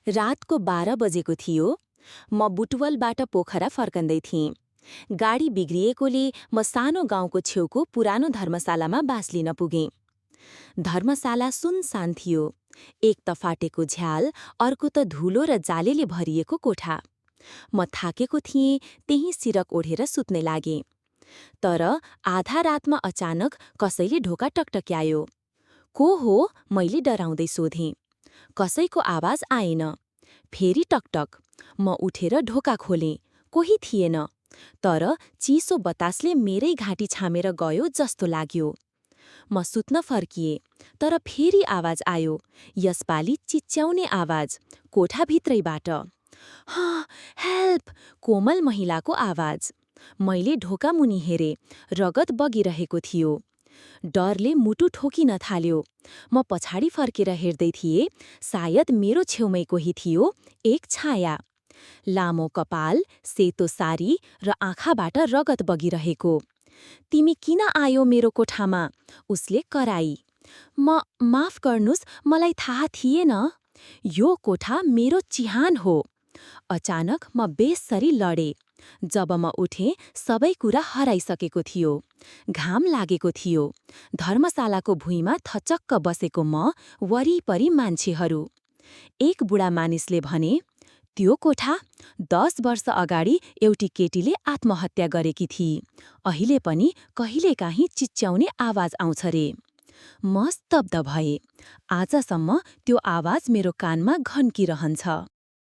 रातको 12 बजेको थियो। म बुटवलबाट पोखरा फर्कँदै थिएँ। गाडी बिग्रिएकोले म सानो गाउँको छेउको पुरानो धर्मशालामा बास लिन पुगेँ। धर्मशाला सुनसान थियो। एक त फाटेको झ्याल, अर्को त धुलो र जालेले भरिएको कोठा। म थाकेको थिएँ, त्यही सिरक ओढेर सुत्ने लागेँ। तर आधा रातमा अचानक कसैले ढोका टकटक्यायो। को हो? मैले डराउँदै सोधेँ। कसैको आवाज आएन। फेरि टकटक। म उठेर ढोका खोलेँ। कोही थिएन। तर चिसो बतासले मेरै घाँटी छामेर गयो जस्तो लाग्यो। म सुत्न फर्किएँ, तर फेरि आवाज आयो। यसपालि चिच्याउने आवाज, कोठाभित्रैबाट। हेल्प! कोमल महिलाको आवाज। मैले ढोकामुनि हेरेँ, रगत बगिरहेको थियो। डरले मुटु ठोकिन थाल्यो। म पछाडि फर्केर हेर्दै थिएँ, सायद मेरो छेउमै कोही थियो, एक छाया। लामो कपाल, सेतो सारी र आँखाबाट रगत बगिरहेको। तिमी किन आयो मेरो कोठामा? उसले कराई। माफ गर्नुस्, मलाई थाहा थिएन। यो कोठा मेरो चिहान हो। अचानक म बेसरी लडेँ। जब म उठेँ, सबै कुरा हराइसकेको थियो। घाम लागेको थियो। धर्मशालाको भुइँमा थचक्क बसेको म, वरिपरि मान्छेहरू। एक बुढा मानिसले भने, त्यो कोठा 10 वर्ष अगाडि एउटी केटीले आत्महत्या गरेकी थिई। अहिले पनि कहिलेकाहीँ चिच्याउने आवाज आउँछ रे। म स्तब्ध भएँ। आजसम्म त्यो आवाज मेरो कानमा घन्किरहन्छ।